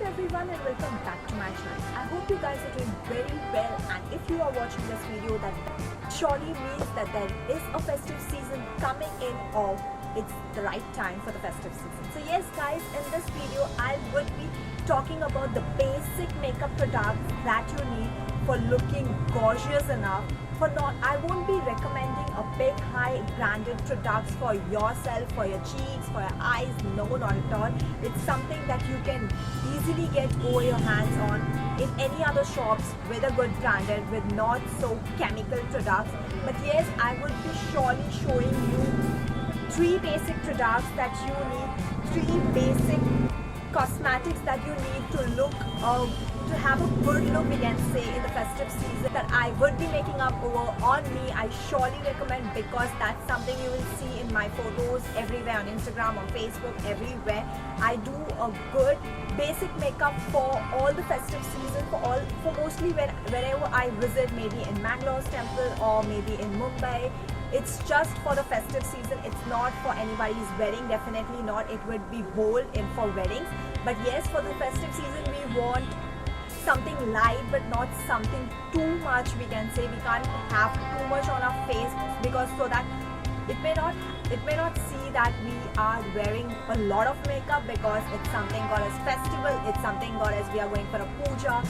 everyone and welcome back to my channel. I hope you guys are doing very well, and if you are watching this video, that surely means that there is a festive season coming in, or it's the right time for the festive season. So yes guys, in this video I would be talking about the basic makeup products that you need for looking gorgeous enough. I won't be recommending a big high branded products for yourself, for your cheeks, for your eyes. No, not at all. It's something that you can easily get over your hands on in any other shops with a good branded, with not so chemical products. But yes, I would be surely showing you 3 basic products that you need, 3 basic cosmetics that you need to look to have a good look, we can say, in the festive season, that I would be making up over on me. I surely recommend, because that's something you will see in my photos everywhere, on Instagram, on Facebook, everywhere. I do a good basic makeup for all the festive season, for mostly wherever I visit, maybe in Mangalore's temple or maybe in Mumbai. It's just for the festive season. It's not for anybody's wedding, definitely not. It would be bold in for weddings. But yes, for the festive season we want something light but not something too much, we can say. We can't have too much on our face, because so that it may not see that we are wearing a lot of makeup, because it's something called as festival, it's something called as we are going for a puja,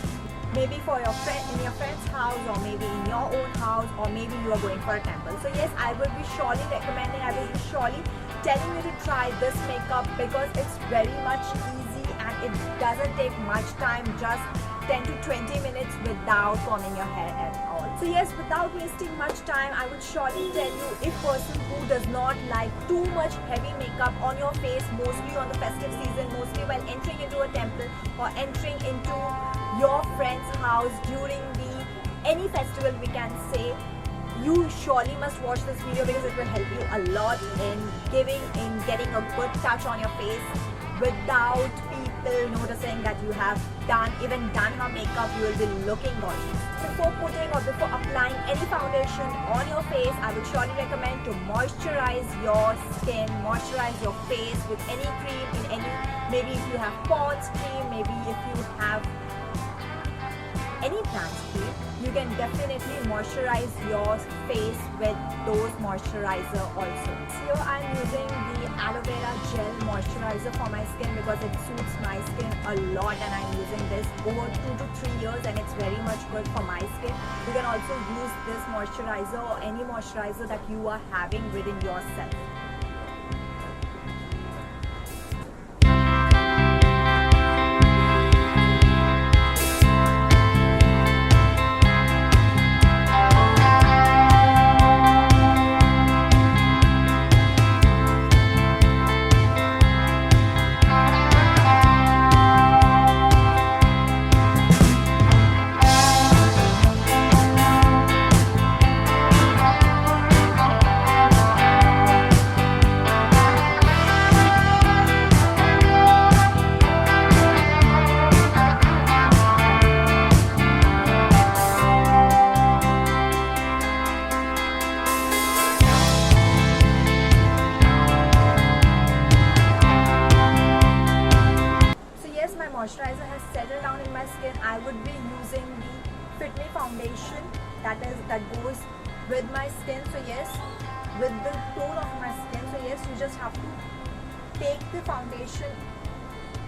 maybe for your friend, in your friend's house, or maybe in your own house, or maybe you are going for a temple. So yes, I will be surely recommending, I will be surely telling you to try this makeup, because it's very much easy and it doesn't take much time, just 10 to 20 minutes without combing your hair at all. So yes, without wasting much time, I would surely tell you, if person who does not like too much heavy makeup on your face, mostly on the festive season, mostly while entering into a temple or entering into your friend's house during any festival, we can say, you surely must watch this video, because it will help you a lot in getting a good touch on your face without people noticing that you have done her makeup. You will be looking gorgeous. Before putting or before applying any foundation on your face, I would surely recommend to moisturize your skin, moisturize your face with any cream, maybe if you have Pond's cream, maybe if you have any plant cream, you can definitely moisturize your face with those moisturizer also. So here I am using the Alovera Gel moisturizer for my skin, because it suits my skin a lot, and I'm using this over 2 to 3 years, and it's very much good for my skin. You can also use this moisturizer or any moisturizer that you are having within yourself. Moisturizer has settled down in my skin. I would be using the Fit Me foundation that goes with my skin. So yes, with the tone of my skin. So yes, you just have to take the foundation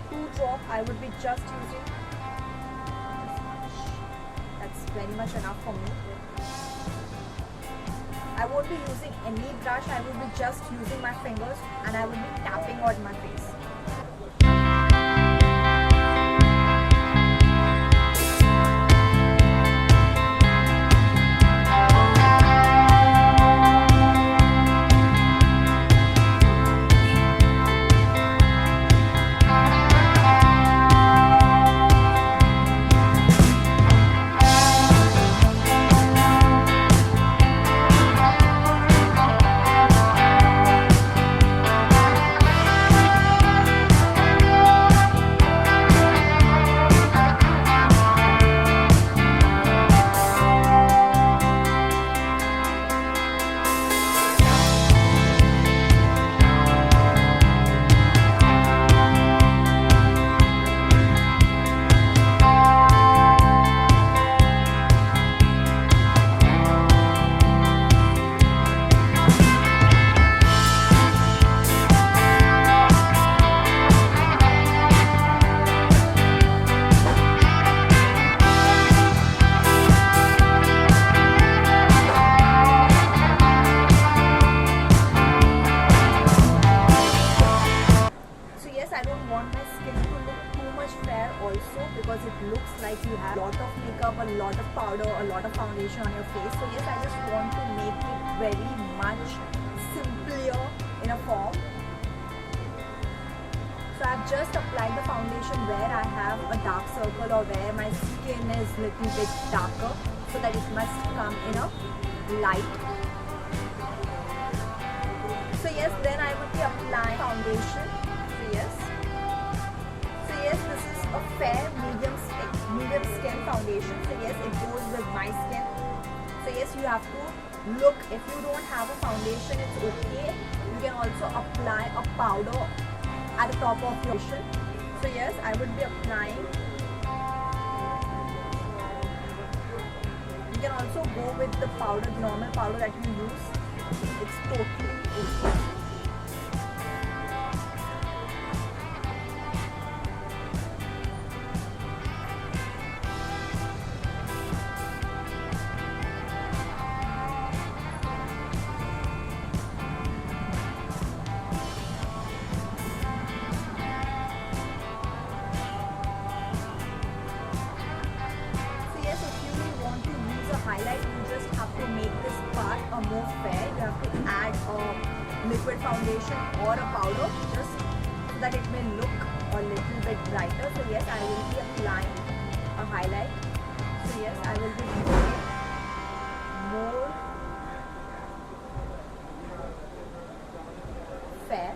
2 drops. I would be just using this much. That's very much enough for me. I won't be using any brush. I will be just using my fingers, and I will be tapping on my face. much fair also, because it looks like you have a lot of makeup, a lot of powder, a lot of foundation on your face. So yes, I just want to make it very much simpler in a form. So I've just applied the foundation where I have a dark circle or where my skin is little bit darker, so that it must come in a light. So yes, then I would be applying foundation. So yes, this is a fair medium skin foundation. So yes, it goes with my skin. So yes, you have to look. If you don't have a foundation, it's okay. You can also apply a powder at the top of your foundation. So yes, I would be applying. You can also go with the powder, normal powder that you use. It's totally okay. Highlight, you just have to make this part a more fair. You have to add a liquid foundation or a powder just so that it may look a little bit brighter. So yes, I will be applying a highlight. So yes, I will be making more fair.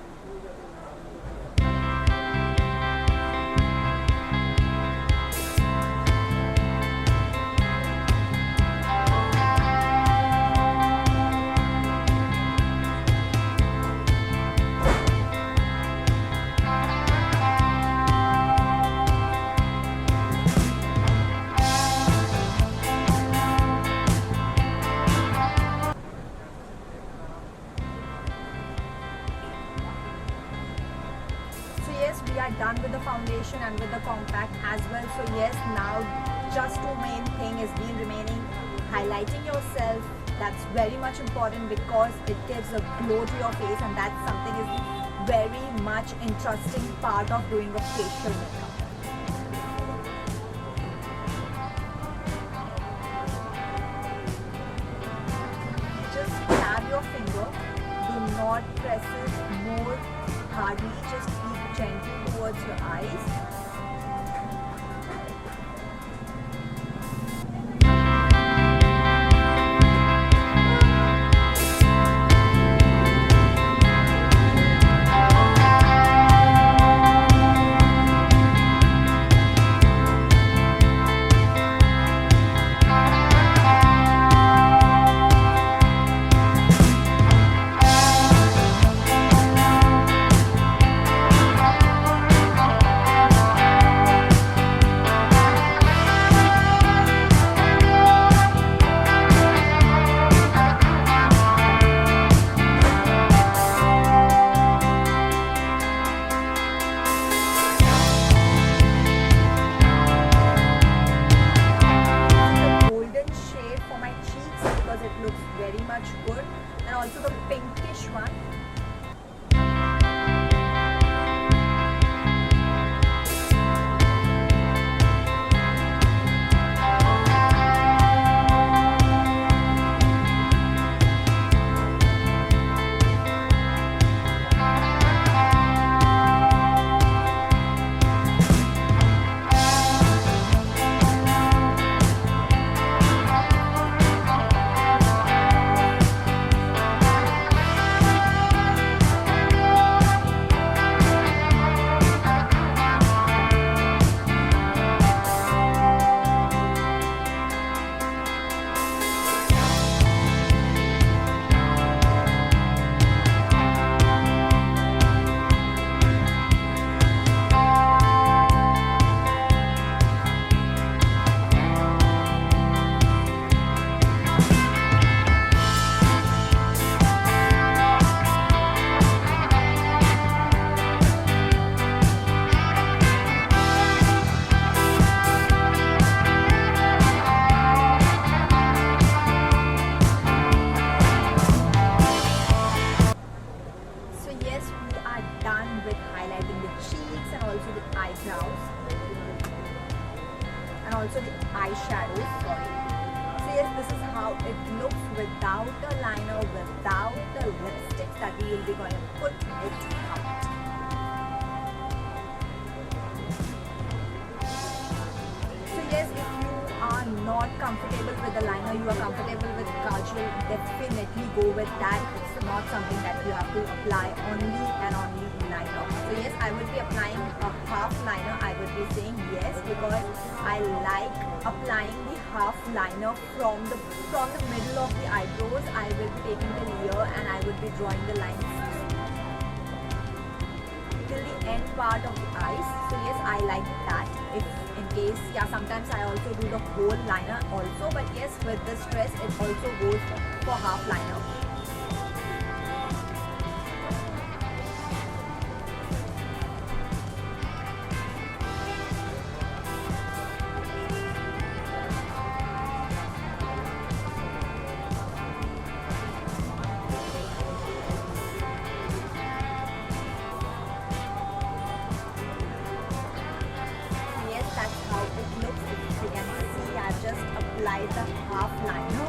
We are done with the foundation and with the compact as well. So yes, now just two main thing is been remaining: highlighting yourself. That's very much important because it gives a glow to your face, and that's something is very much interesting part of doing a facial makeup. Just tap your finger, do not press it more hardly, just keep gently towards your eyes. also the eyeshadows. Sorry. So yes, this is how it looks without the liner, without the lipsticks that we will be going to put it out. So yes, if you are not comfortable with the liner, you are comfortable with kajal, definitely go with that. It's not something that you have to apply only and only liner. So yes, I will be applying a half liner. I will be saying yes because I like applying the half liner from the middle of the eyebrows. I will be taking the layer and I will be drawing the lines till the end part of the eyes. So yes, I like that. If in case, yeah, sometimes I also do the whole liner also, but yes, with this dress it also goes for half liner. Just apply the half liner.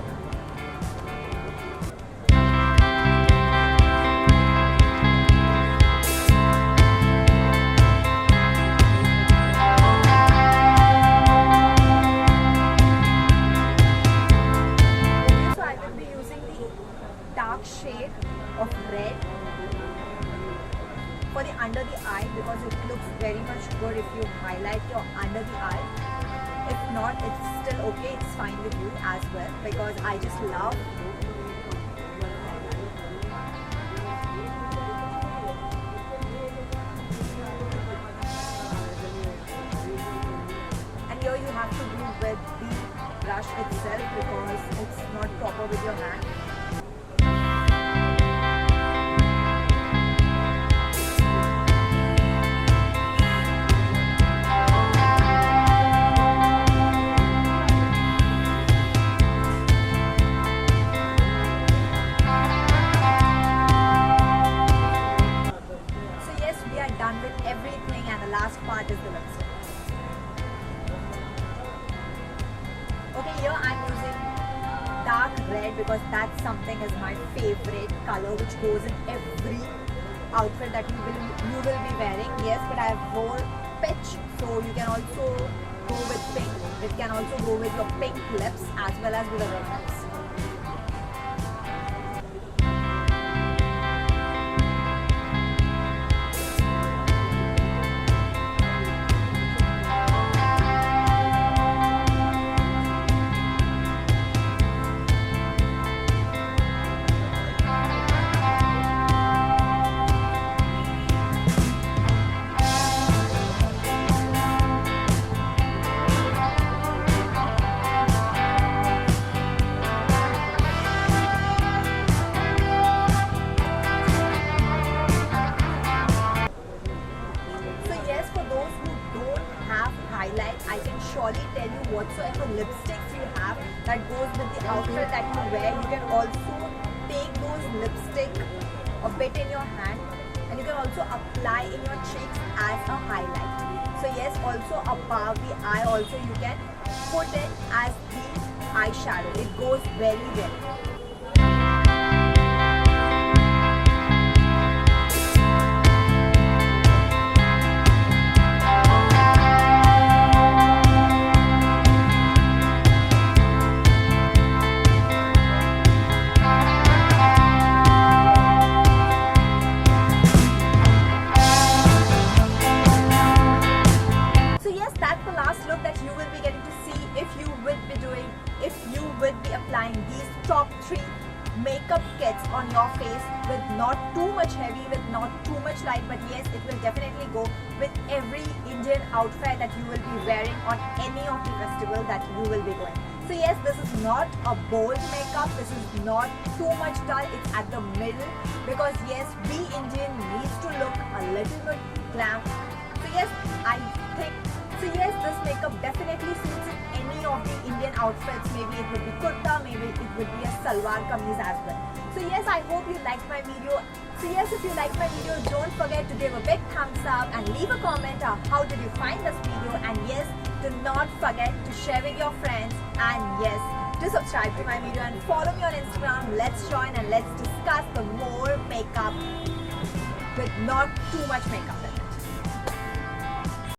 So I will be using the dark shade of red for the under the eye because it looks very much good if you highlight your under the eye. If not, it's still okay, it's fine with you as well because I just love and here you have to do with the brush itself because it's not proper with your hand. Everything and the last part is the lipstick. Okay, here I'm using dark red because that's something is my favorite color which goes in every outfit that you will be wearing. Yes, but I have wore peach, so you can also go with pink. It can also go with your pink lips as well as with the red lips. I can surely tell you whatsoever lipsticks you have that goes with the outfit that you wear. You can also take those lipstick a bit in your hand and you can also apply in your cheeks as a highlight. So yes, also above the eye also you can put it as the eyeshadow. It goes very well. Applying these top 3 makeup kits on your face with not too much heavy, with not too much light, but yes, it will definitely go with every Indian outfit that you will be wearing on any of the festival that you will be going. So yes, this is not a bold makeup, this is not too much dull, it's at the middle because yes, we Indian needs to look a little bit glam. So yes, I think this makeup definitely suits in any of the Indian outfits. Maybe it would be kurta, maybe it would be a salwar kameez as well. So yes, I hope you liked my video. So yes, if you liked my video, don't forget to give a big thumbs up and leave a comment of how did you find this video, and yes, Do not forget to share with your friends, and yes, to subscribe to my video and follow me on Instagram. Let's join and let's discuss the more makeup with not too much makeup.